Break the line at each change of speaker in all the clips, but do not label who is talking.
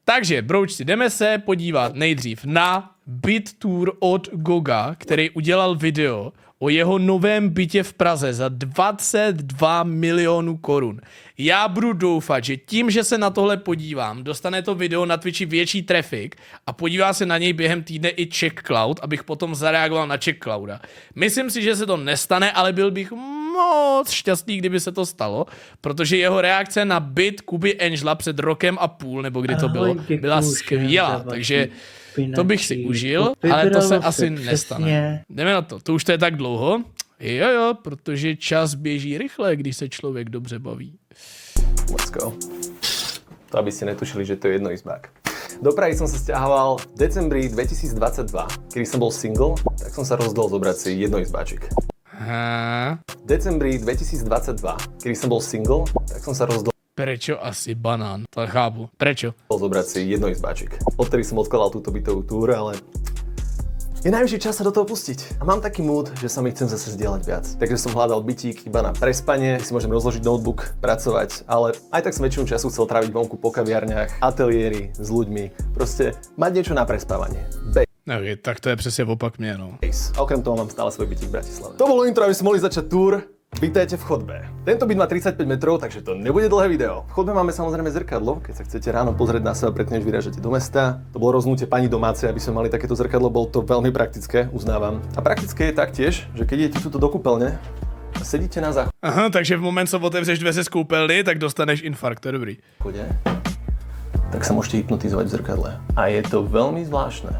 Takže, broučci, jdeme se podívat nejdřív na byt tour od Goga, který udělal video o jeho novém bytě v Praze za 22 milionů korun. Já budu doufat, že tím, že se na tohle podívám, dostane to video na Twitchi větší trafik a podívá se na něj během týdne i Czech Cloud, abych potom zareagoval na Czech Clouda. Myslím si, že se to nestane, ale byl bych moc šťastný, kdyby se to stalo, protože jeho reakce na byt Kuby Angela před rokem a půl, nebo kdy to bylo, byla skvělá, takže to bych si užil, ale to se asi nestane. Jdeme na to, to už to je tak dlouho. Jo, protože čas běží rychle, když se člověk dobře baví.
Let's go. To aby ste netušili, že to je jednoizbák. Do Prahy som sa sťahoval v decembri 2022, kedy som bol single, tak som sa rozhodol zobrať si jednoizbáčik. V decembri 2022, kedy som bol single, tak som sa rozhodol
Prečo asi banán? To chápu. Prečo?
zobrať si jednoizbáčik. Odtedy som odkladal túto bytovú túru, ale je najvyšší čas sa do toho pustiť. A mám taký mood, že sa mi chcem zase zdieľať viac. Takže som hľadal bytík iba na prespanie, si môžem rozložiť notebook, pracovať, ale aj tak som väčšinu času chcel tráviť vonku po kaviarniach, ateliéri s ľuďmi. Proste mať niečo na prespávanie.
Okay, tak to je přesně opak mě, no.
A okrem toho mám stále svoj bytík v Bratislave. To bolo intro, aby sme mohli začať túr. Vítajte v chodbe. Tento byt má 35 metrov, takže to nebude dlhé video. V chodbe máme samozrejme zrkadlo, keď sa chcete ráno pozrieť na seba predtým, než vyrážate do mesta. To bolo rozhodnutie pani domácej, aby sme mali takéto zrkadlo, bolo to veľmi praktické, uznávam. A praktické je taktiež, že keď idete tuto do kúpeľne a sedíte na záchode,
Aha, takže v moment, co otevřeš dveře z koupelny, tak dostaneš infarkt, to je dobrý.
tak sa môžete hypnotizovať v zrkadle. A je to veľmi zvláštne.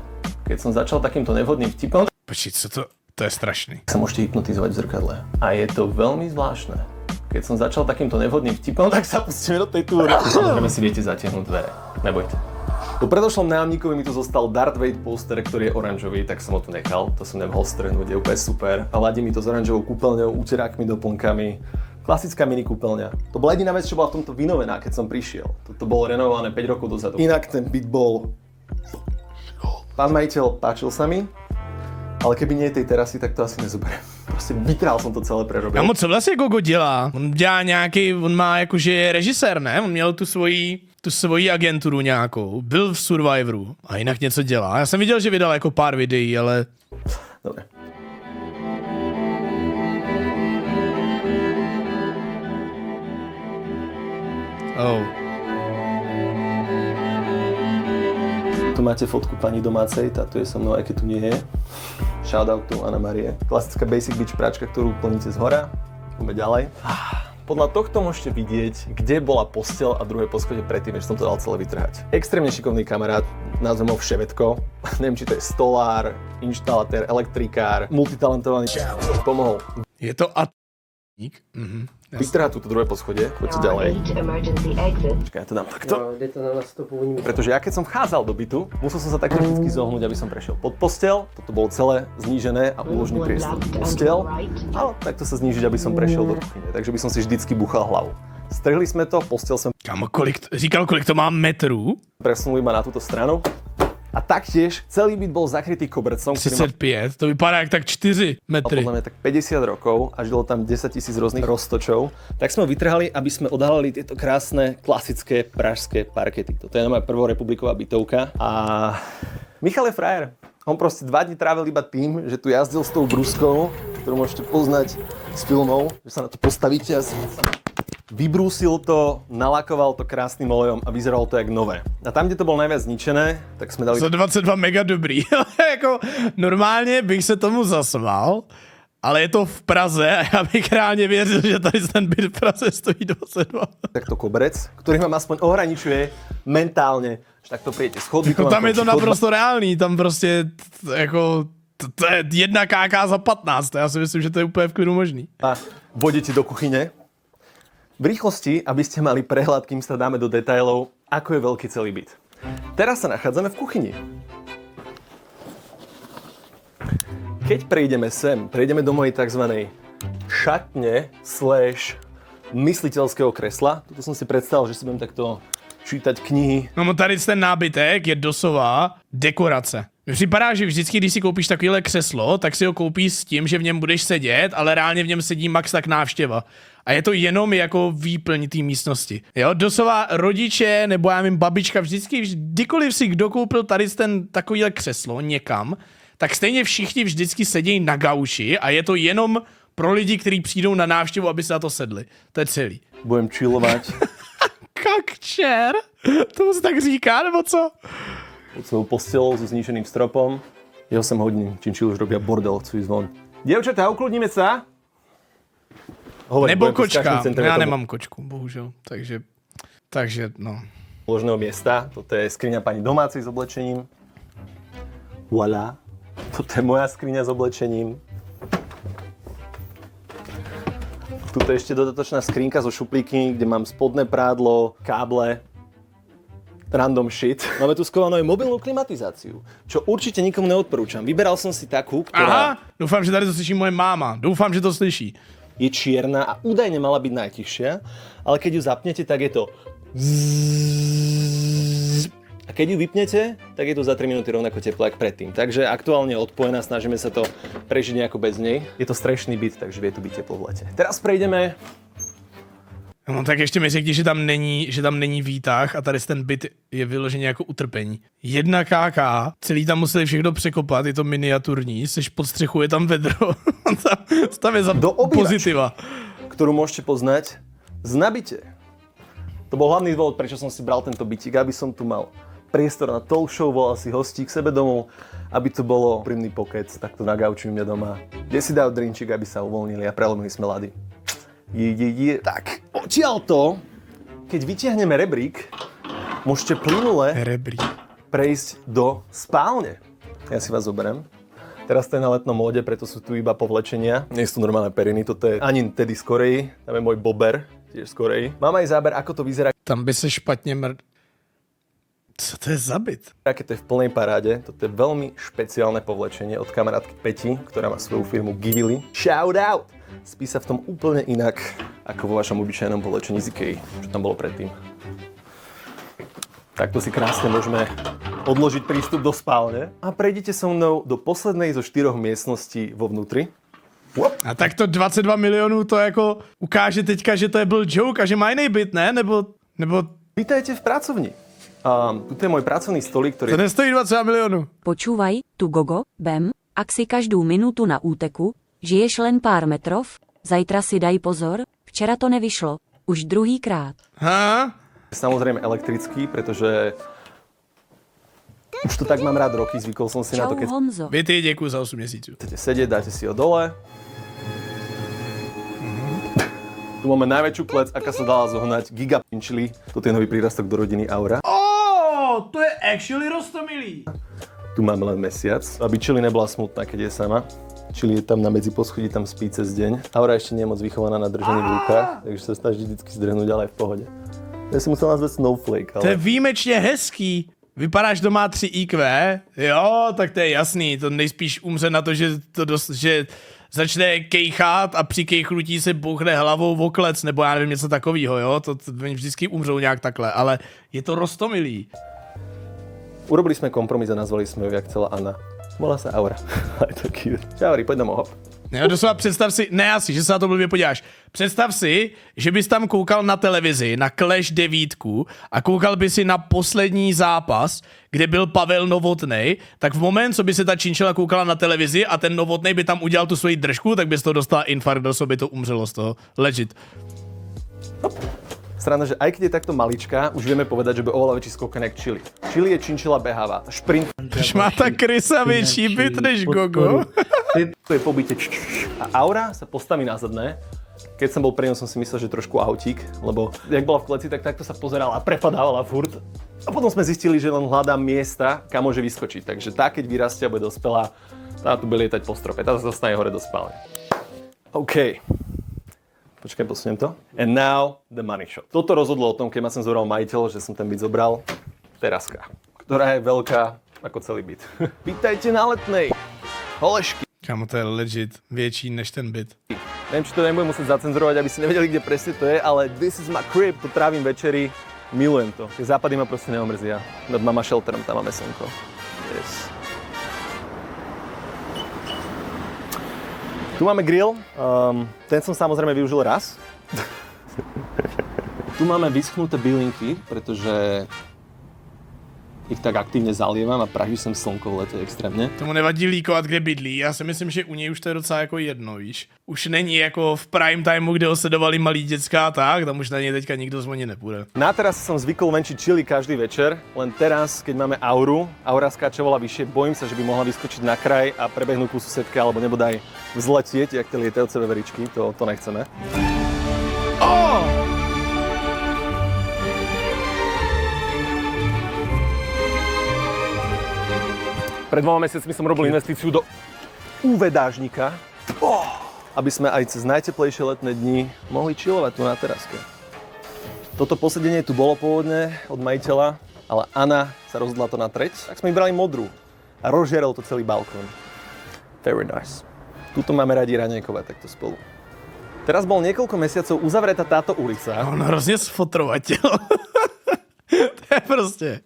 Keď som začal takýmto nevhodným vtipom,
Počkej, co to? To je strašný.
sa môžete hypnotizovať v zrkadle. A je to veľmi zvláštne. Keď som začal takýmto nevhodným vtipom, tak sa pustíme do tej túry. Samozrejme si viete zatiahnuť dvere. Nebojte. Po predošlom nájomníkovi mi tu zostal Darth Vader poster, ktorý je oranžový, tak som ho tu nechal. To som nemohol strhnúť, je úplne super. A ladí mi to s oranžovou kúpeľňou, úterákmi, doplnkami. Klasická mini kúpeľňa. To bola jediná vec, čo bola v tomto vynovená, keď som prišiel. Toto bolo renovované 5 rokov dozadu. Inak ten byt bol... Pán majiteľ, páčil sa mi. Ale keby nie tej terasy, tak to asi nezoberiem. Prostě vytrál som to celé prerobil.
Kámo, co vlastně Gogo dělá? On dělá nějaký, on má jakože je režisér, ne? On měl tu svoji agenturu nějakou, byl v Survivoru a jinak něco dělá. Já jsem viděl, že vydal jako pár videí, ale...
Dobre.
Oh.
Tu máte fotku pani domácej, táto je so mnou, aj keď tu nie je. Shoutout tu Anna Marie. Klasická basic beach práčka, ktorú plníte z hora. Poďme ďalej. Podľa tohto môžete vidieť, kde bola posteľ a druhé poschodie predtým, než som to dal celé vytrhať. Extrémne šikovný kamarát, nazvem ho Vševedko. Neviem, či to je stolár, inštalatér, elektrikár, multitalentovaný. Pomohol
Je to atník?
vytrhať túto druhé poschodie. Poďte ďalej. Čakaj, ja to dám takto. Pretože ja keď som vchádzal do bytu, musel som sa tak kriticky zohnúť, aby som prešiel pod posteľ. Toto bolo celé znížené a úložný priestor. Posteľ, ale takto sa znížiť, aby som prešiel do kuchyne. Takže by som si vždycky buchal hlavu. Strhli sme to, posteľ som
Kámo, říkal, kolik to má metrů?
presunul iba na túto stranu. A taktiež celý byt bol zakrytý kobercom, ktorý má
35, to vypadá jak tak 4 metry.
podľa mňa tak 50 rokov a žilo tam 10 000 rôznych roztočov. Tak sme ho vytrhali, aby sme odhalili tieto krásne, klasické pražské parkety. Toto je moja prvorepubliková bytovka a Michal je frajer. On proste 2 dní trávil iba tým, že tu jazdil s tou bruskou, ktorú môžete poznať z filmov, že sa na to postavíte a vybrúsil to, nalakoval to krásnym olejom a vyzeralo to jak nové. A tam, kde to bolo najviac zničené, tak sme dali...
Za 22 mega dobrý. Jako normálně bych se tomu zasval, ale je to v Praze a já bych reálně věřil, že tady ten byt v Praze stojí 22.
Takto koberec, ktorý vám aspoň ohraničuje mentálne, že takto prijete schodby.
Jako tam je to naprosto reálný, tam prostě jako... To je 1 kk za 15, já si myslím, že to je úplně v klidu možný.
A vodíte do kuchyne. V rýchlosti, aby ste mali prehľad, kým sa dáme do detailov, ako je veľký celý byt. Teraz sa nachádzame v kuchyni. Keď prejdeme sem, prejdeme do mojej tzv. Šatne / mysliteľského kresla. Tuto som si predstavil, že si budem takto čítať knihy.
No tady ten nábytek je doslova dekorace. Mně připadá, že vždycky, když si koupíš takovýhle křeslo, tak si ho koupíš s tím, že v něm budeš sedět, ale reálně v něm sedí max tak návštěva. A je to jenom jako výplň té místnosti. Jo, doslova rodiče, nebo já vím, babička, kdykoliv si kdo koupil tady ten takovýhle křeslo někam, tak stejně všichni vždycky sedějí na gauči a je to jenom pro lidi, kteří přijdou na návštěvu, aby se na to sedli. To je celý.
Budem chillovať.
Kakčer? To se tak říká, nebo co?
Pod svojou postelou so zničeným stropom. Jeho sem hodím, činčili už robia bordel, chcú ísť von. Dievčatá, ukludníme sa.
Nebo kočka. Já nemám kočku, bohužel. Takže no.
Ložného miesta. Toto je skriňa pani domácej s oblečením. Voilà. Toto je moja skriňa s oblečením. Tuto je ešte dodatočná skrinka so šuplíkmi, kde mám spodné prádlo, káble, random shit. Máme tu skovanú aj mobilnú klimatizáciu, čo určite nikomu neodporúčam. Vyberal som si takú, ktorá...
Aha, doufám, že tady to slyší moje máma. Doufám, že to slyší.
Je čierna a údajne mala byť najtichšia, ale keď ju zapnete, tak je to... A keď ju vypnete, tak je to za 3 minúty rovnako teplo, ako predtým. Takže aktuálne je odpojená, snažíme sa to prežiť nejako bez nej. Je to strešný byt, takže vie to byť teplo v lete. Teraz prejdeme...
No tak ještě mi řekni, že tam není výtah a tady ten byt je vyloženě jako utrpení. 1 KK, celý tam museli všechno překopat, je to miniaturní, seš pod střechu, je tam vedro. tam je za pozitiva.
Ktorú môžete poznať z nabite. To bol hlavný dôvod, prečo som si bral tento bytík, aby som tu mal priestor na talk show, volal si hostí k sebe domov, aby to bolo príjemný pokec, takto na gauči u mňa doma, kde si dajú drinčík, aby sa uvoľnili a prelomili sme lady. Tak, odtiaľto, keď vytiahneme rebrík, môžete plynule prejsť do spálne. Ja si vás zoberiem. Teraz to je na letnom móde, preto sú tu iba povlečenia. Nie sú tu normálne periny, toto je ani tedy z Korei, tam je môj bober, tiež z Korei. Mám aj záber, ako to vyzerá.
Tam by se špatně Co to je za byt?
Keď to je v plnej paráde, toto je veľmi špeciálne povlečenie od kamarátky Peti, ktorá má svoju firmu Givili. Shout out! Spí sa v tom úplne inak, ako vo vašom obyčajnom povlečení z Ikei, čo tam bolo predtým. Takto si krásne môžeme odložiť prístup do spálne a prejdete so mnou do poslednej zo 4 miestností vo vnútri.
A takto 22 milionů to jako ukáže teďka, že to je byl joke a že má jiný byt, ne? Nebo...
Vítajte v pracovni. Tuto je môj pracovný stolík, ktorý...
To nestojí 22 milionů.
Počúvaj, tu Gogo, Bem, ak si každou minutu na úteku, žiješ len pár metrov, zajtra si daj pozor, včera to nevyšlo, už druhýkrát.
Ha?
Samozrejme elektrický, pretože už to tak mám rád roky, zvykol som si na to, keď...
Honzo.
Vy děkuji za 8 měsíců.
Chcete sedieť, dáte si ho dole. Tu máme najväčšiu klec, aká sa dala zohnať, gigapinčili. Toto je nový prírastok do rodiny Aura.
To je actually roztomilý.
Tu máme len mesiac, aby Chili nebola smutná, keď je sama. Chili je tam na medziposchodí, tam spí cez deň. Aura ešte nie je moc vychovaná na držanie v rukách, takže sa snaží vždycky zdrhnúť, ale aj v pohode. Ja si musel nazvať Snowflake, ale...
To je výjimečně hezký. Vypadáš, že má 3 IQ, jo, tak to je jasný. To nejspíš umře na to, že začne kejchat a při kejchnutí se bouchne hlavou v oklec, nebo já nevím, něco takového, jo. To vždycky umřou nějak takhle, ale je to roztomilý.
Urobili sme kompromis a nazvali sme ju, jak chcela Anna. Volá sa Aura. Ale to cute. Čauri, poď domov, hop.
Jo, doslova představ si, ne asi, že se na to blbě podíváš. Představ si, že bys tam koukal na televizi, na Clash 9 a koukal by si na poslední zápas, kde byl Pavel Novotnej, tak v moment, co by se ta činčela koukala na televizi a ten Novotnej by tam udělal tu svoji držku, tak by z toho dostala infarkt, do by to umřelo z toho. Legit.
Hop. Strana, že aj keď je takto maličká, už vieme povedať, že by oveľa väčší skok jak Chili. Chili je činčila beháva, šprint.
Už má ta krysa větší byt než Gogo.
To je pobyte. A Aura sa postaví na zadné. Keď som bol pri ňom, som si myslel, že trošku autík, lebo jak bola v kleci, tak takto sa pozerala a prepadávala furt. A potom sme zistili, že len hľadá miesta, kam môže vyskočiť. Takže tá, keď vyrastie a bude dospelá, tá tu bude lietať po strope. Tá sa dostane hore do spálne. OK. Počkaj, posuniem to. And now the money shot. Toto rozhodlo o tom, keď ma sem zobral majiteľ, že som ten byt zobral. Teraska, ktorá je veľká ako celý byt. Vítajte na Letnej. Holešky.
Kámo, to je legit větší než ten byt.
Neviem, či to nebudem musieť zacenzurovať, aby si nevedeli, kde presne to je, ale this is my crib, tu trávim večery, milujem to. Tie západy ma proste neomrzia. Nad mama shelterom, tam máme slnko. Yes. Tu máme grill, ten som samozrejme využil raz. Tu máme vyschnuté bylinky, pretože ich tak aktívně zalievam a praží sem slnko v lete extrémně.
Tomu nevadí líkovat, kde bydlí. Já si myslím, že u něj už to je docela jako jedno, víš. Už není jako v prime timeu, kde ho sledovali malí děcka a tak, tam už na něj teďka nikdo zvonit nepůjde.
Na terase som zvykol venčiť chili každý večer, len teraz, keď máme aura skáče veľa vyššie, bojím sa, že by mohla vyskočiť na kraj a prebehnúť ku susedke, alebo nebodaj vzletieť, jak tie lietajúce veveričky, to nechceme.
Oh!
Pred 2 mesiacmi som robil investíciu do UV dážnika, aby sme aj cez najteplejšie letné dni mohli chillovať tu na teraske. Toto posedenie tu bolo pôvodne od majiteľa, ale Anna sa rozhodla to natreť, tak sme vybrali modrú a rozžiaril to celý balkón. Very nice. Tuto máme radi raňajkovať takto spolu. Teraz bol niekoľko mesiacov uzavretá táto ulica.
On hrozně sfotrovatel. To je prostě,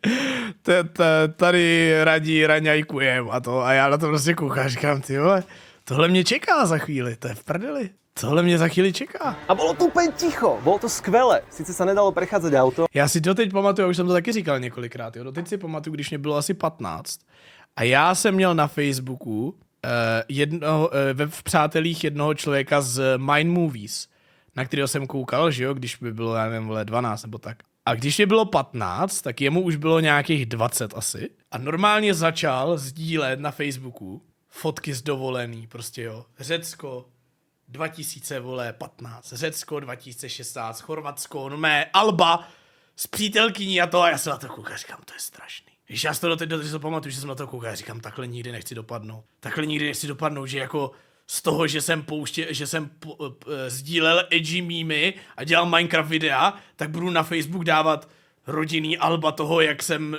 tady radí raňajkujem a já na to prostě koukám, říkám, ty vole, tohle mě čeká za chvíli, to je v prdeli. Tohle mě za chvíli čeká.
A bolo to úplně ticho, bolo to skvelé. Sice sa nedalo prechádzať auto.
Já si doteď pamatuju, už jsem to taky říkal několikrát, jo, doteď si pamatuju, když mě bylo asi 15 a já jsem měl na Facebooku v přátelích jednoho člověka z Mind Movies, na kterého jsem koukal, že jo, když by bylo, já nevím, 12 nebo tak. A když mě bylo 15, tak jemu už bylo nějakých 20 asi. A normálně začal sdílet na Facebooku fotky z dovolený, prostě jo. Řecko 2015, Řecko 2016, Chorvatsko, no mé, Alba s přítelkyní a to. A já se na to koukám, říkám, to je strašný. Když já si to doteď to pamatuju, že jsem na to koukal, říkám, takhle nikdy nechci dopadnout. Takhle nikdy nechci dopadnout, že jako z toho, že jsem sdílel edgy mýmy a dělal Minecraft videa, tak budu na Facebook dávat rodinný alba toho, jak jsem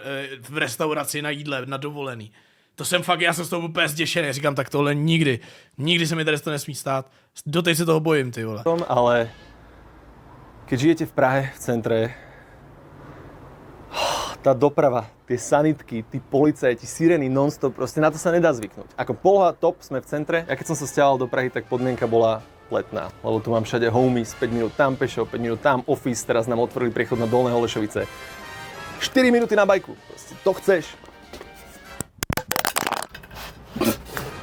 v restauraci na jídle, na dovolený. To jsem fakt, já jsem z toho úplně zděšený, říkám, tak tohle nikdy se mi tady to nesmí stát. Doteď se toho bojím, ty vole.
Ale keď žijete v Prahe, v centre, tá doprava, tie sanitky, tí policajti, sirény non-stop, proste na to sa nedá zvyknúť. Ako poloha top, sme v centre. Ja keď som sa sťahoval do Prahy, tak podmienka bola letná. Lebo tu mám všade homies, 5 minút tam pešo, 5 minút tam office, teraz nám otvorili priechod na Dolné Holešovice. 4 minúty na bajku, proste to chceš.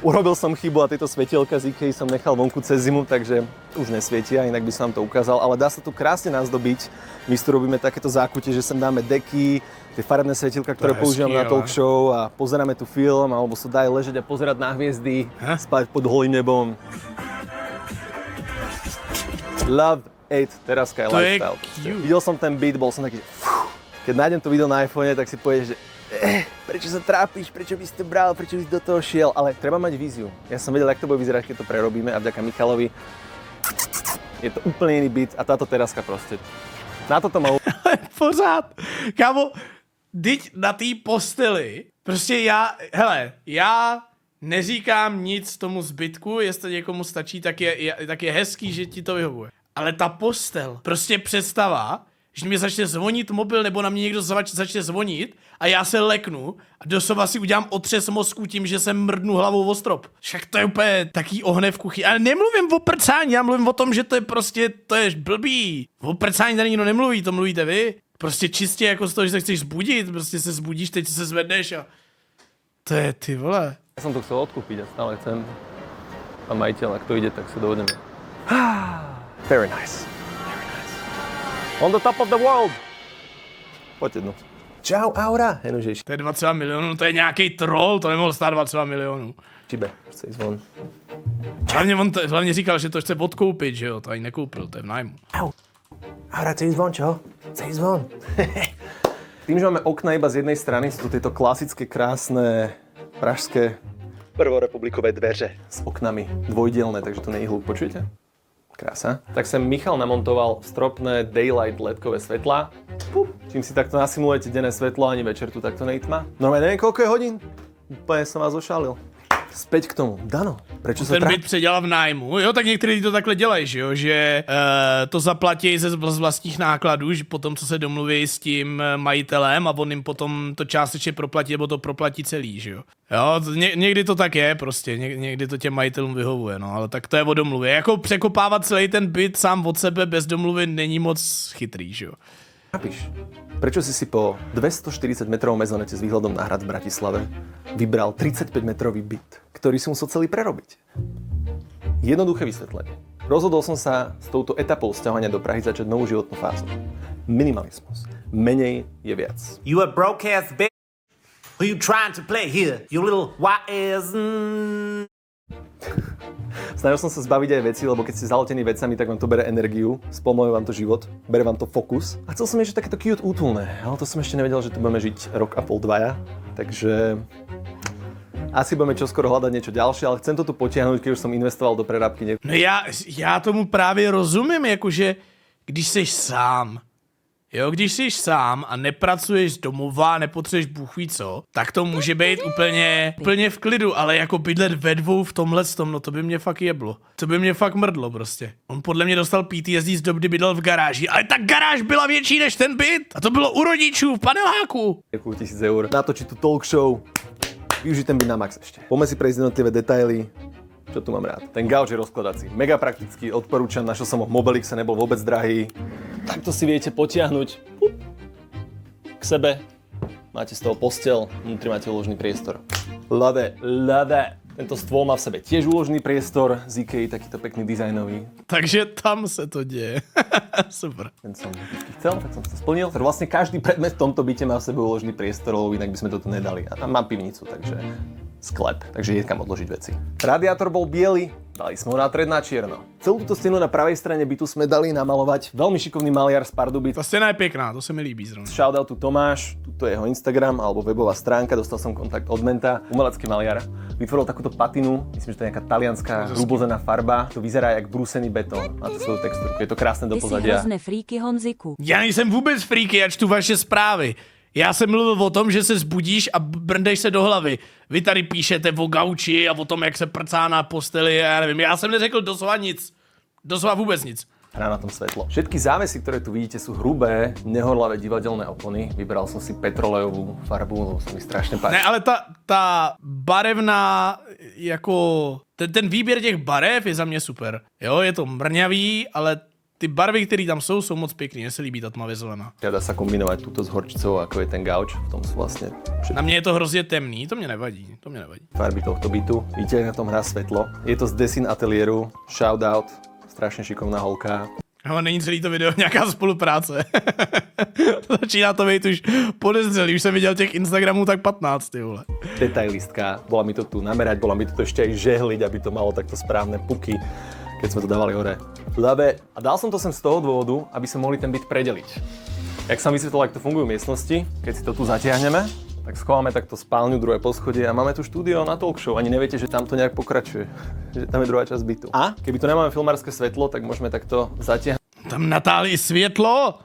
Urobil som chybu a tieto svetielka z IKEA som nechal vonku cez zimu, takže už nesvietia, inak by som vám to ukázal. Ale dá sa tu krásne nazdobiť. My tu robíme takéto zákutie, že sem dáme deky, tie farebné svetielka, ktoré používam na talk show a pozeráme tu film, alebo sa dá ležať a pozerať na hviezdy, spať pod holým nebom. Love it, teraska je lifestyle. Videl som ten beat, bol som taký, keď nájdem to video na iPhone, tak si povieš, že prečo sa trápiš, prečo by si to bral, prečo by si do toho šiel, ale treba mať víziu. Ja som vedel, jak to bude vyzerať, keď to prerobíme a vďaka Michalovi je to úplne iný beat a táto teraska proste. Na toto má...
Pořád, kámo, teď na té posteli, prostě já neříkám nic tomu zbytku, jestli někomu stačí, tak je hezký, že ti to vyhovuje. Ale ta postel, prostě představa, že mi začne zvonit mobil, nebo na mě někdo začne zvonit a já se leknu a doslova si udělám otřes mozku tím, že se mrdnu hlavou o strop. Však to je úplně taký ohne v kuchyni. Ale nemluvím o prcání, já mluvím o tom, že to je prostě, to je blbý. O prcání tady nikdo nemluví, to mluvíte vy. Prostě čistě jako z toho, že se chceš zbudit, prostě se zbudíš, teď se zvedneš a... To je, ty vole.
Ja som to chcel odkúpiť a stále chcem. A majiteľ, ak to ide, tak sa dohodneme. Very nice. On the top of the world. Pojď jednu. Čau, Aura. Jenužiš.
To je 22 milionů, to je nějaký troll, to nemohl stát 22 milionů.
Čibe, chce jít von.
Hlavně říkal, že to chce odkoupit, že jo, to ani nekoupil, to je v nájmu.
Au. Aura, chce jít von, čo? Chce jít von. Tým, že máme okna iba z jednej strany, sú to tieto klasické, krásne, pražské prvorepublikové dveře s oknami dvojdielne, takže to nie je hluk, počujete? Krása. Tak sem Michal namontoval stropné daylight ledkové svetlá. Čím si takto nasimulujete denné svetlo, ani večer tu takto nejtma. Normálne neviem, koľko je hodín. Úplne som vás ošálil. Späť k tomu. Dano, prečo sa
Ten byt předělal v nájmu. Jo, tak někteří to takhle dělají, že jo, že to zaplatí z vlastních nákladů, že potom, co se domluví s tím majitelem a on jim potom to částečně proplatí, nebo to proplatí celý, že jo. Jo, někdy to tak je prostě, někdy to těm majitelům vyhovuje, no, ale tak to je o domluvě. Jako překopávat celý ten byt sám od sebe bez domluvy není moc chytrý, že jo.
Napíš, prečo si po 240 metrovom mezonete s výhľadom na hrad v Bratislave vybral 35-metrový byt, ktorý si musel celý prerobiť? Jednoduché vysvetlenie. Rozhodol som sa s touto etapou sťahovania do Prahy začať novú životnú fázu. Minimalizmus. Menej je viac.
You a broke ass bitch. Who you trying to play here? You little YS.
Snažil som sa zbaviť aj veci, lebo keď ste zaletení vecami, tak vám to bere energiu, spomluje vám to život, bere vám to fokus. A chcel som ešte takéto cute útulné, ale to som ešte nevedel, že tu budeme žiť rok a pol, dvaja. Takže asi budeme čoskoro hľadať niečo ďalšie, ale chcem to tu potiahnuť, keď už som investoval do prerábky.
No já tomu právě rozumím, jakože když jsi sám, jo, když jsi sám a nepracuješ z domova, nepotřebuješ bůh ví co, tak to může být úplně v klidu, ale jako bydlet ve dvou v tomhletom, no to by mě fakt jeblo. To by mě fakt mrdlo prostě. On podle mě dostal PTSD z doby, kdy bydlel v garáži, ale ta garáž byla větší než ten byt a to bylo u rodičů v paneláku.
Děkuji 1000 eur. Natočiť tu talk show, využiť ten byt na max ešte. Poďme si prejsť jednotlivé detaily. Čo tu mám rád? Ten gauč je rozkladací. Mega praktický, odporúčam, našiel som ho v Mobilixe, nebol vôbec drahý. Takto si viete potiahnuť k sebe. Máte z toho postel, vnútri máte uložený priestor. Love it, love it. Tento stôl má v sebe tiež uložený priestor z IKEA, takýto pekný dizajnový.
Takže tam se to děje. Super.
Ten som vždycky chcel, tak som to splnil. Vlastne každý predmet v tomto byte má v sebe uložený priestor, lebo inak by sme to tu nedali. A tam mám pivnicu, takže sklep, takže je kam odložiť veci. Radiátor bol biely, dali sme ho natrieť na čierno. Celú túto stenu na pravej strane bytu sme dali namalovať veľmi šikovný maliar z Pardubic.
Ta scéna je pěkná, to se mi líbí zrovna.
Shoutout tu Tomáš, tuto je jeho Instagram alebo webová stránka, dostal som kontakt od Menta, umelecký maliar. Vytvoril takúto patinu, myslím, že to je nejaká talianská hrubozená farba. To vyzerá jak brúsený betón, má to svoju textúrku, je to krásne do
Ty si
pozadia.
hrozné fríky, Honziku.
Já nejsem vůbec freaky, já čtu vaše zprávy. Já jsem mluvil o tom, že se zbudíš a brndeš se do hlavy. Vy tady píšete o gauči a o tom, jak se prcá na posteli, já nevím. Já jsem neřekl doslova nic. Doslova vůbec nic.
Hrá na tom svetlo. Všetky závesy, ktoré tu vidíte, sú hrubé, nehorlavé divadelné opony. Vybral som si petrolejovú farbu, lebo sa mi strašne páči.
Ne, ale ta barevná, jako ten výběr těch barev je za mě super. Jo, je to mrňavý, ale ty barvy, které tam jsou moc pěkný. Mně se líbí ta tmavě zelená.
Dá sa kombinovať túto s horčicou, ako je ten gauč. V tom sú vlastne
Na mě je to hrozně temný, to mě nevadí.
farby tohto bytu. Vidíte, jak na tom hrá svetlo. Je to z Design ateliéru. Shoutout. Strašne šikovná holka.
Ale není celý to video nějaká spolupráce. Začíná to být už podezřelý, už jsem viděl těch Instagramů tak 15, ty vole.
Detailistka. Bola mi to tu namerať, bola mi to ešte aj žehliť, aby to malo takto správne puky, keď sme to dávali hore. Love. A dal som to sem z toho dôvodu, aby sme mohli ten byt predeliť. Jak som vysvetlil, jak to fungujú miestnosti, keď si to tu zatiahneme, tak schováme takto spálňu, druhé poschodie a máme tu štúdio na talk show. Ani neviete, že tam to nejak pokračuje. Že tam je druhá časť bytu. A keby tu nemáme filmárske svetlo, tak môžeme takto zatiahnuť
Tam natálí světlo.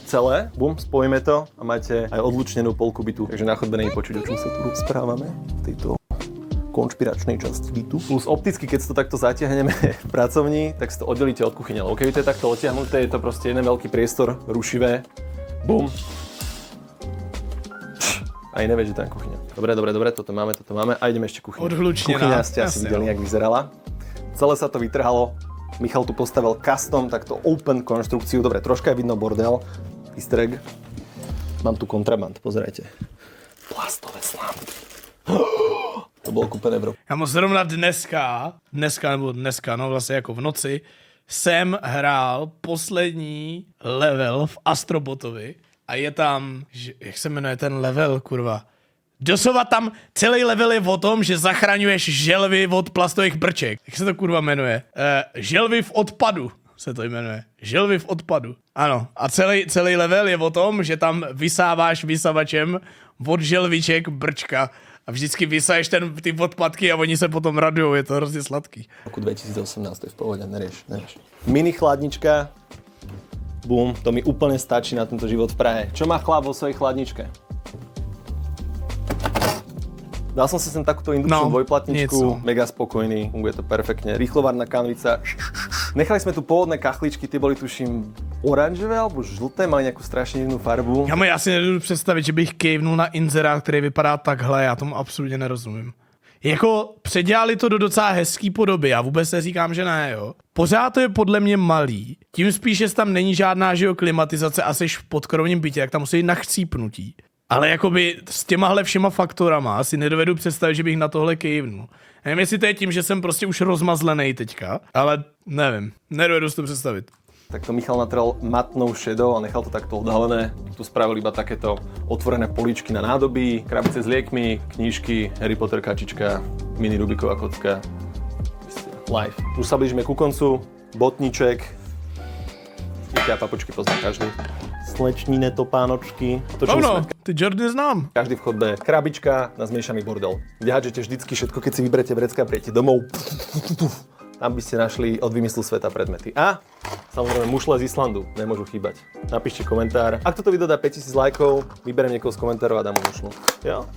celé. Bum, spojíme to a máte aj odlučnenú polku bytu. Takže na chodbe není počuť, o čom sa tu rozprávame v tejto konšpiračnej časti bytu. Plus opticky, keď si to takto zatiahneme v pracovni, tak si to oddelíte od kuchyne. Lebo keď to je takto odtiahnuté, je to proste jeden veľký priestor, rušivé. Bum. Aj nevieš, že tam je kuchyňa. Dobre, toto máme a ideme ešte kuchyňa.
Odhlučnená.
Kuchyňa ste asi
Jasne,
videli, jak vyzerala. Celé sa to vytrhalo. Michal tu postavil custom, takto open konštrukciu. Dobre, troška je vidno bordel. Easter egg. Mám tu kontraband, pozerajte. Plastové slámy. To bolo kúpené v roku.
Já mu zrovna dneska, no vlastně jako v noci, jsem hrál poslední level v Astrobotovi a je tam, jak se jmenuje ten level, kurva. Doslova tam celý level je o tom, že zachraňuješ želvy od plastových brček. Jak se to kurva jmenuje? Želvy v odpadu se to jmenuje. Želvy v odpadu. Ano. A celý level je o tom, že tam vysáváš vysavačem od želviček brčka. A vždycky vysaješ ty odpadky a oni se potom radujou, je to hrozně sladký.
Roku 2018, to je v pohode, nerieš. Mini chladnička. Bum, to mi úplne stačí na tento život v Prahe. Čo má chlap vo svojej chladničke? Dal som si sem takúto indukčnú dvojplatničku,
niečo.
mega spokojný, funguje to perfektne. Rýchlovárna kanvica. Nechali sme tu pôvodné kachličky, tie boli tuším oranžové alebo žlté, mali nejakú strašne divnú farbu.
Já si nedovedu představit, že bych kejvnul na inzerát, který vypadá takhle, já tomu absolutně nerozumím. Jako předělali to do docela hezký podoby, já vůbec neříkám, že ne, jo. Pořád to je podle mě malý, tím spíš, že tam není žádná, že jo, klimatizace a seš v podkrovním bytě, tak tam musí jít na chcípnutí. Ale jakoby s těmahle všema faktorama si nedovedu představit, že bych na tohle kejvnul. Nevím, jestli to je tím, že jsem prostě už rozmazlený teďka, ale nevím, nedovedu si to představit.
Tak to Michal natrel matnou šedou a nechal to takto odhalené. Tu spravil iba takéto otvorené políčky na nádoby, krabice s liekmi, knížky, Harry Potter kačička, mini Rubiková kocka. Live. Už sa blížime ku koncu. Botníček. IKEA papučky pozná každý. Slečníne topánočky. To, čo
Ano, ty Jordy znám.
každý v chodbe. Krabička na zmiešaný bordel. Vyhádžete vždycky všetko, keď si vyberete vrecka a prijete domov. Tam by ste našli od vymyslu sveta predmety. A samozrejme mušle z Islandu, nemôžu chýbať. Napíšte komentár. Ak toto video dá 5000 lajkov, vyberiem niekoho z komentárov a dám mu mušlu. Jo?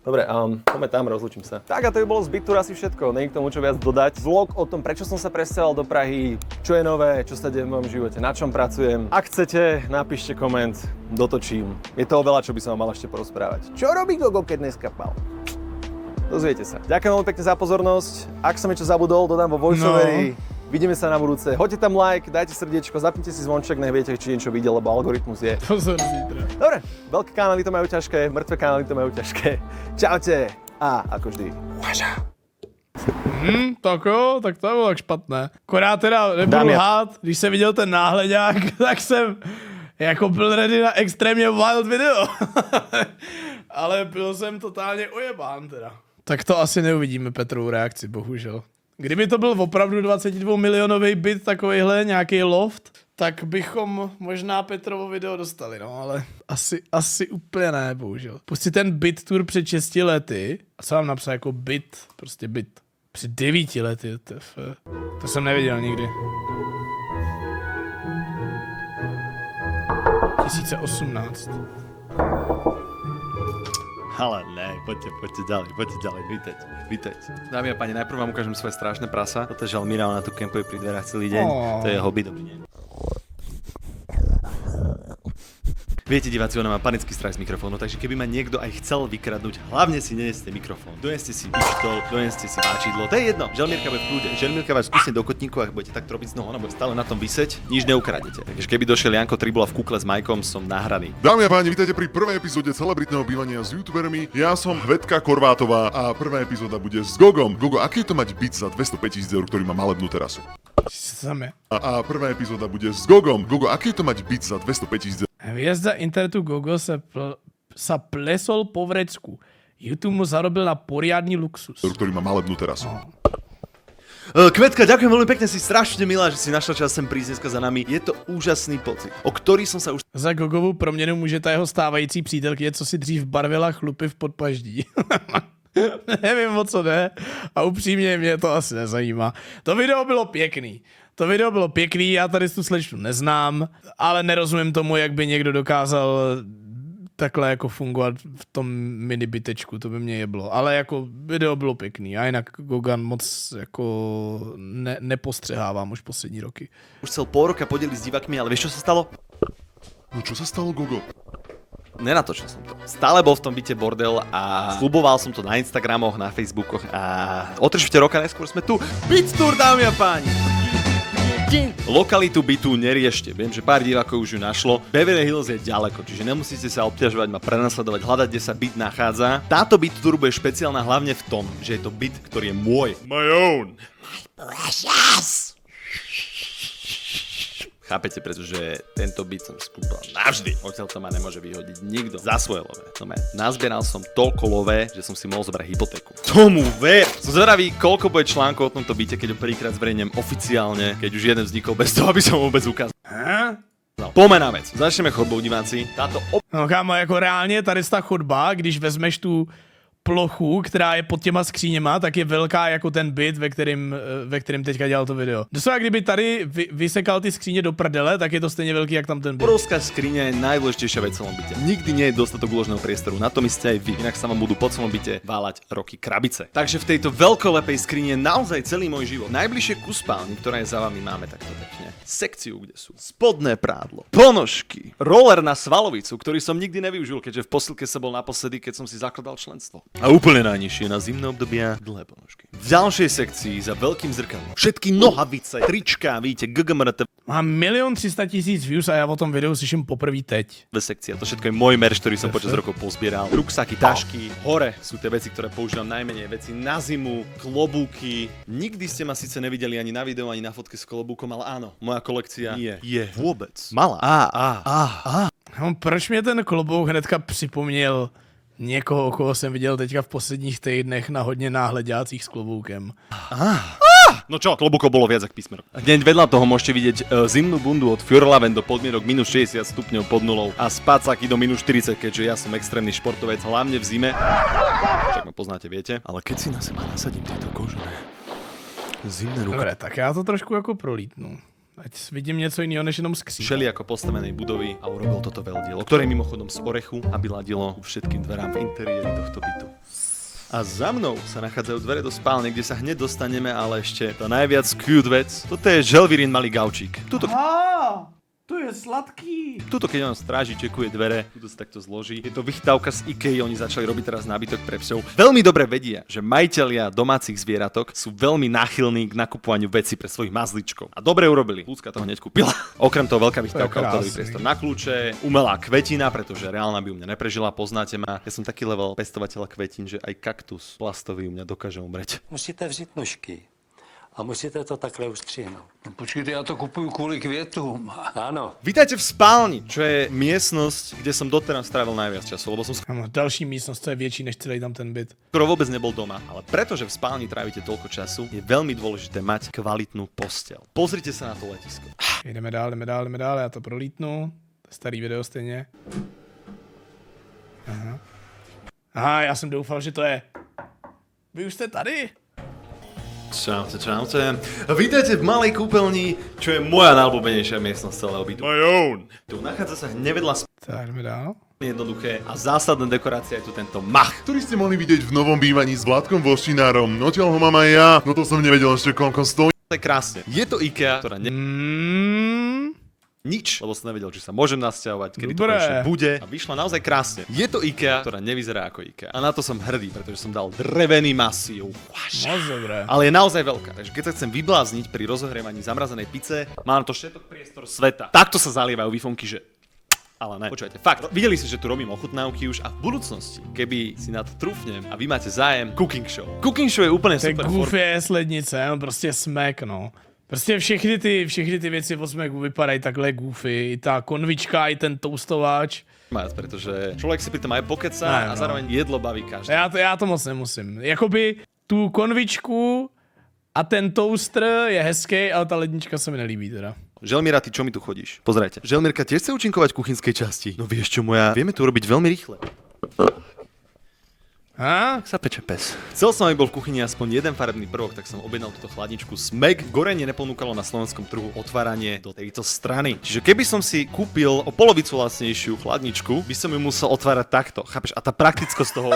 Dobre, poďme tam, rozlúčim sa. Tak a to by bolo z BitTour asi všetko. Není k tomu čo viac dodať. Vlog o tom, prečo som sa presťahoval do Prahy, čo je nové, čo sa deje v mojom živote, na čom pracujem. Ak chcete, napíšte koment, dotočím. Je toho veľa, čo by som vám mal ešte porozprávať. Čo robí Gogo, keď dneska pal? Dozviete sa. Ďakujem veľmi pekne za pozornosť. Ak som niečo zabudol, dodám vo voiceoveri. Vidíme sa na budúce. Hoďte tam like, dajte srdiečko, zapnite si zvonček, nech viete, či niečo videl, lebo algoritmus je.
Pozor zítra.
Dobre, veľké kanály to majú ťažké, mŕtve kanály to majú ťažké. Čaute. A ako vždy.
Tak jo, tak to bylo tak špatné. Akorát teda nebudu
Dámy a-
lhát, když jsem viděl ten náhledák, tak jsem jako byl ready na extrémně wild video. Ale byl jsem totálně ojebán teda. Tak to asi neuvidíme Petrovu reakci, bohužel. Kdyby to byl opravdu 22 milionový byt, takovejhle nějaký loft, tak bychom možná Petrovo video dostali, no, ale asi úplně ne, bohužel. Pustit ten BitTour před 6 lety, a co vám napsal jako byt, prostě byt. Před 9 lety, to jsem neviděl nikdy. 2018.
Ale ne, poďte ďalej, vítajte. Dámy a páni, najprv vám ukážem svoje strašné prasa. Toto je Žalmíra, ona tu kempuje pri dverách celý deň. To je jeho byt, dobrý deň. Viete, diváci, ona má panický strach z mikrofónu, takže keby ma niekto aj chcel vykradnúť, hlavne si neneste mikrofón. Doneste si pištol, doneste si páčidlo, to je jedno. Želmírka bude v kľude. Želmírka vás skúsne do kotníku, ak budete takto robiť z noho, ona bude stále na tom vyseť, nič neukradnete. Takže keby došiel Janko Tribula v kukle s Majkom, som nahraný.
Dámy a páni, vítajte pri prvej epizóde celebritného bývania s youtubermi. Ja som Hvetka Korvátová a prvá epizóda bude s Gogom. Gogo, aký je to mať byt za 205 000 eur, ktorý má malebnú terasu?
Same.
A prvá epizóda bude s Gogom. Gogo, aký je to mať byt za 205 000 eur?
Hvězda internetu Gogo sa plesol po vrecku. YouTube mu zarobil na poriadny luxus.
Ktorý má malebnú terasu.
Kvetka, ďakujem veľmi pekne, si strašne milá, že si našla čas sem prísť dneska za nami. Je to úžasný pocit, o ktorý som sa už
Za Gogovou proměnu může ta jeho stávající přítelkyně, co si dřív barvila chlupy v podpaždí. Nevím, o co jde a upřímně mě to asi nezajímá. To video bylo pěkný, já tady tu slečnu neznám, ale nerozumím tomu, jak by někdo dokázal takhle jako fungovat v tom mini bytečku, to by mě jeblo. Ale jako video bylo pěkný a jinak Gogan moc jako nepostřehávám už poslední roky.
už chcel pol roka podeliť s divákmi, ale vieš, čo sa stalo?
No čo sa stalo, Gogo?
Nenatočil som to. Stále bol v tom byte bordel a sľuboval som to na Instagramoch, na Facebookoch a o 3 roka neskôr sme tu. BitTour, dámy a páni! Lokalitu bytu neriešte. Viem, že pár divákov už ju našlo. Beverly Hills je ďaleko, čiže nemusíte sa obťažovať, ma prenasledovať, hľadať, kde sa byt nachádza. Táto BitTour bude špeciálna hlavne v tom, že je to byt, ktorý je môj. My own. Precious. Chápete, pretože tento byt som skúpil navždy. Odtiaľ to ma nemôže vyhodiť nikto za svoje lové. No nazbieral som toľko lové, že som si mohol zobrať hypotéku. Tomu ver! Som zvedavý, koľko bude článkov o tomto byte, keď ho prvýkrát zverejnem oficiálne, keď už jeden vznikol bez toho, aby som ho vôbec ukázal. No, poďme na vec. Začneme chodbou, diváci. Táto
No kámo, jako reálně tady ta chodba, když vezmeš tu plochu, která je pod těma skříněma, tak je velká jako ten byt, ve kterém teďka dělal to video. Doslova, kdyby tady vysekal ty skříně do prdele, tak je to stejně velký, jak tam ten byt.
Obrovská skriňa je najdôležitejšia vec v celom byte. Nikdy nie je dostatok úložného priestoru, na tom ste aj vy, inak sa vám budú po celom byte váľať roky krabice. Takže v tejto veľkolepej skrine je naozaj celý môj život. Najbližšie ku spálni, ktorá je za vami, máme takto pekne sekciu, kde sú spodné prádlo, ponožky, roller na svalovicu, ktorý som nikdy nevyužil, keďže v posilke sa bol naposledy, keď som si zakladal členstvo. A úplne najnižšie na zimné obdobia dlhé ponožky. V ďalšej sekcii za veľkým zrkadlom všetky nohavice, trička, vidíte, GGMRT.
Mám 1 300 000 views a já o tom videu slyším poprvé teď.
Sekcia, to všetko je môj merch, ktorý som počas rokov pozbieral. Ruksaky, tašky, hore sú tie veci, ktoré používam najmenej, veci na zimu, klobúky. Nikdy ste ma síce nevideli ani na videu, ani na fotke s klobúkom, ale áno, moja kolekcia je vôbec malá.
Proč mě ten klobouk hnedka připomněl někoho, koho jsem viděl teďka v posledních týdnech na hodně náhledácích s kloboukem.
No čo, klobúkov bolo viac ako písmenok. Hneď vedľa toho môžete vidieť zimnú bundu od Fjordlaven do podmienok minus 60 stupňov pod nulou a spacáky do minus 40, keďže ja som extrémny športovec, hlavne v zime. Však ma poznáte, viete. Ale keď si na seba nasadím tieto kožené zimné ruky.
Dobre, tak já to trošku jako prolítnu. Ať vidím něco jiného než jenom skříň.
Šeli ako postavenej budovy a urobil toto veľdielo, ktoré mimochodom z orechu, aby ladilo ku všetkým dverám v interiéri tohto bytu. A za mnou sa nachádzajú dvere do spálne, kde sa hneď dostaneme, ale ešte tá najviac cute vec. Toto je želvírin malý gaučík.
To je sladký.
Tuto, keď on stráži, čekuje dvere, tuto sa takto zloží. Je to vychytávka z IKEA, oni začali robiť teraz nábytok pre psov. Veľmi dobre vedia, že majitelia domácich zvieratok sú veľmi náchylní k nakupovaniu veci pre svojich mazličkov. A dobre urobili. Ľudská toho hneď kúpila. Okrem toho veľká vychytávka, hotelový priestor na kľúče, umelá kvetina, pretože reálna by u mňa neprežila, poznáte ma. Ja som taký level pestovateľa kvetín, že aj kaktus plastový u mňa dokáže umreť.
Musíte vzít nožky. A musíte to takhle ustřihnout.
No počkejte, já to kupuju kvůli květům.
Áno.
Vítajte v spálni, čo je miestnosť, kde som doteraz strávil najviac času, lebo som
Další místnost, to je větší než celý tam ten byt.
skoro vôbec nebol doma. Ale pretože v spálni trávite toľko času, je veľmi dôležité mať kvalitnú posteľ. Pozrite sa na to letisko.
Jdeme dál, já to prolítnu. Starý video stejně. Aha, já jsem doufal, že to je. Vy už jste tady?
Čaute. Vítajte v malej kúpeľni, čo je moja najobľúbenejšia miestnosť celého bytu. My own. Tu nachádza sa nevedľa
Tak, jdeme dál.
jednoduché a zásadná dekorácia je tu tento mach.
Ktorý ste mohli vidieť v novom bývaní s Vládkom Vošinárom. Odtiaľ ho mám aj ja, no to som nevedel ešte koľko stojí.
To je krásne. Je to IKEA, ktorá nič, lebo som nevedel, či sa môžem nasťahovať, kedy to konečne bude. A vyšla naozaj krásne. Je to IKEA, ktorá nevyzerá ako IKEA. A na to som hrdý, pretože som dal drevený masív.
Moc dobré.
Ale je naozaj veľká, takže keď sa chcem vyblázniť pri rozohrievaní zamrazenej pice, mám to všetok priestor sveta. Takto sa zalievajú výfonky, že... Ale ne. Počujete, fakt. Videli ste, že tu robím ochutnávky už a v budúcnosti, keby si na to trúfnem a vy máte zájem, Cooking Show. Cooking Show je úplne
To je
super.
goofy slednice, no prostě smek, no. Prostě všechny ty věci v Osmeku vypadají takhle goofy. I ta konvička, i ten toastováč.
Pretože človek si pri tom aj pokeca a zároveň jedlo baví každý.
Já to moc nemusím. Jakoby tu konvičku a ten toaster je hezký, ale ta lednička se mi nelíbí teda.
Želmíra, ty čo mi tu chodíš? Pozrajte. Želmírka tiež chce účinkovať v kuchynskej časti. No vieš čo, moja, vieme to urobiť veľmi rýchle.
Ha?
Tak sa peče pes. Chcel som, aby bol v kuchyni aspoň jeden farebný prvok, tak som objednal túto chladničku Smeg. Gorenie neponúkalo na slovenskom trhu otváranie do tejto strany. Čiže keby som si kúpil o polovicu lacnejšiu chladničku, by som ju musel otvárať takto. Chápeš? A tá praktickosť toho...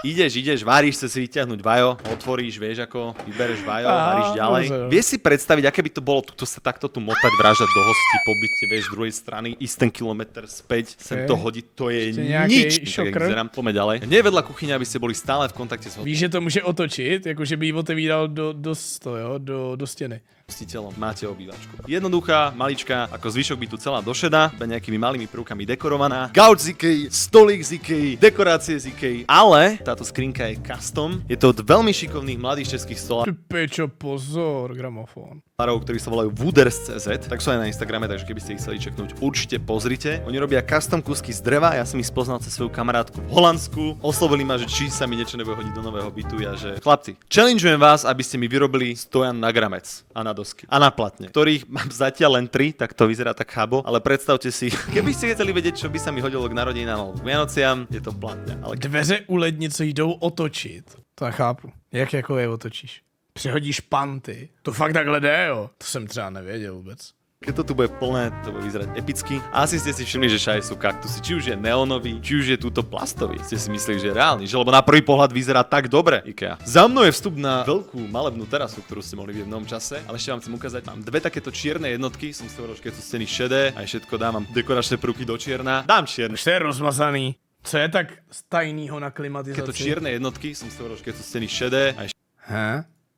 Ideš, váriš sa si vyťahnuť vajo, otvoríš, vieš ako, vybereš vajo, varíš ďalej. Vieš si predstaviť, aké by to bolo tuto sa takto tu motať, vražať do hostí, pobyte, vieš, z druhej strany, ísť ten kilometr späť, sem to hodiť, to je nič. Tak jak vyzerám, poďme ďalej. Nie vedľa kuchyňa, aby ste boli stále v kontakte s hostom.
Víš, že to může otočit, jakože by ji otevíral do stěny.
Hostiteľom máte obývačku. Jednoduchá, maličká, ako zvyšok by tu celá došedá, iba nejakými malými prvkami dekorovaná. Gauč z IKEA, stolík z IKEA, dekorácie z IKEA, ale táto skrinka je custom. Je to od veľmi šikovných mladých českých stolářov.
Pečo, pozor, gramofón.
ktorí sa volajú Wooders.cz, tak sú aj na Instagrame, takže keby ste ich chceli čeknúť, určite pozrite. Oni robia custom kusky z dreva, ja som ich spoznal cez svoju kamarátku v Holandsku. Oslovili ma, že či sa mi niečo nebude hodiť do nového bytu, ja že chlapci, challengeujem vás, aby ste mi vyrobili stojan na gramec a na dosky a na platne, ktorých mám zatiaľ len 3, tak to vyzerá tak chábo, ale predstavte si, keby ste chceli vedieť, čo by sa mi hodilo k narodeninám alebo k Vianociam, je to platne. Ale
Dveře u lednice jdou otočit. To já chápu. Jak jako je otočíš? Přehodíš panty. To fakt takhle jde, jo. To jsem třeba nevěděl vůbec.
keď to tu bude plné, to bude vyzerať epicky. A asi ste si všimli, že všade sú kaktusy. Či už je neonový, či už je túto plastový. Ste si mysleli, že je reálny, že lebo na prvý pohľad vyzerá tak dobre IKEA. Za mnou je vstup na veľkú malebnú terasu, ktorú ste mohli vidieť v novom čase, ale ešte vám chcem ukázať. Mám dve takéto čierne jednotky, som si hovoril, že keď sú steny šedé, aj všetko dávam dekoračné prvky do čierna. Dám čierne.
Už to je rozmazaný. Co je tak tajnýho na klimatizaci?
Keď to čierne jednotky, som si hovoril, že keď sú steny šedé, aj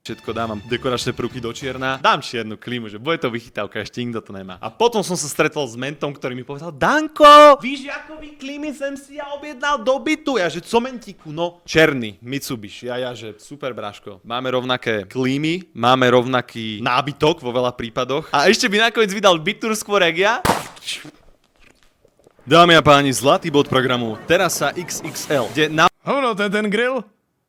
všetko dávam dekoračné prvky do čierna, dám čiernu klímu, že bude to vychytávka, ešte nikto to nemá. A potom som sa stretol s mentom, ktorý mi povedal: Danko, víš, jakový klímy som si ja objednal do bytu? Ja že co mentíku? No, černý, Mitsubishi. A ja že super, bráško. Máme rovnaké klímy, máme rovnaký nábytok vo veľa prípadoch. A ešte by nakoniec vydal byt skôr jak ja. Dámy a páni, zlatý bod programu Terasa XXL, kde
Hovno, to je ten grill?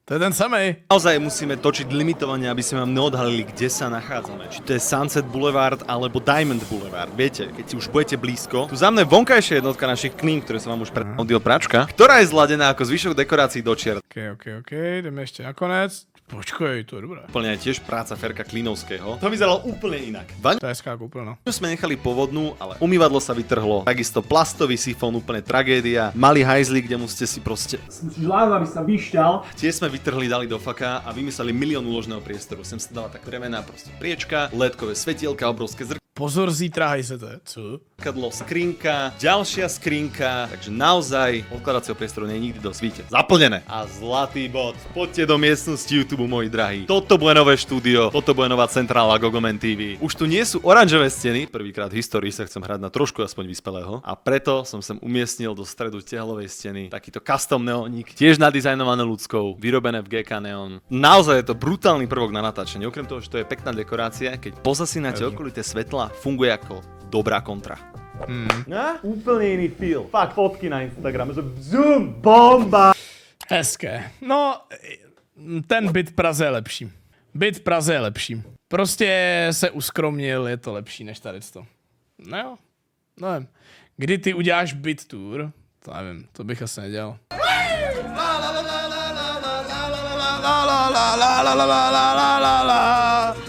To je ten samej.
naozaj musíme točiť limitovanie, aby sme vám neodhalili, kde sa nachádzame. Či to je Sunset Boulevard alebo Diamond Boulevard. Viete, keď si už budete blízko. Tu za mnou je vonkajšia jednotka našich klím, ktoré som vám už predhodil pračka, ktorá je zladená ako zvyšok dekorácií do čier.
OK, ideme ešte nakonec. Počkaj, to je dobré.
Úplne aj tiež práca Ferka Klinovského. To vyzeralo úplne inak.
To je ská kúpeľná.
Sme nechali povodnú, ale umývadlo sa vytrhlo. Takisto plastový sifón, úplne tragédia. Malý hajzlík, kde musíte si proste...
Žláza by sa vyšťal.
Tie sme vytrhli, dali do faka a vymysleli milión úložného priestoru. Sem sa dala tak drevená proste priečka, ledkové svetielka, obrovské
Pozor, zítra hajzete. Co?
zrkadlo, skrinka, ďalšia skrinka, takže naozaj odkladacieho priestoru nie je nikdy dosť. Víte, zaplnené. A zlatý bod. Poďte do miestnosti YouTube, moji drahí. Toto bude nové štúdio, toto bude nová centrála Gogomen TV. Už tu nie sú oranžové steny, prvýkrát v histórii sa chcem hrať na trošku aspoň vyspelého, a preto som sem umiestnil do stredu tehlovej steny takýto custom neónik, tiež nadizajnované ľudskou, vyrobené v GK Neon. Naozaj je to brutálny prvok na natáčanie. Okrem toho, že to je pekná dekorácia, keď pozasínate okolité svetla, funguje ako dobrá kontra.
Úplne iný feel. Fakt, fotky na Instagrame, že zoom, bomba.
Hezké. No, ten byt v Praze je lepší. Byt v Praze je lepší. Prostě se uskromnil, je to lepší než tady to. No jo, nevím. Kdy ty uděláš byt tour? To nevím, to bych asi nedělal. La la la la la la la la la la la la la la la la la la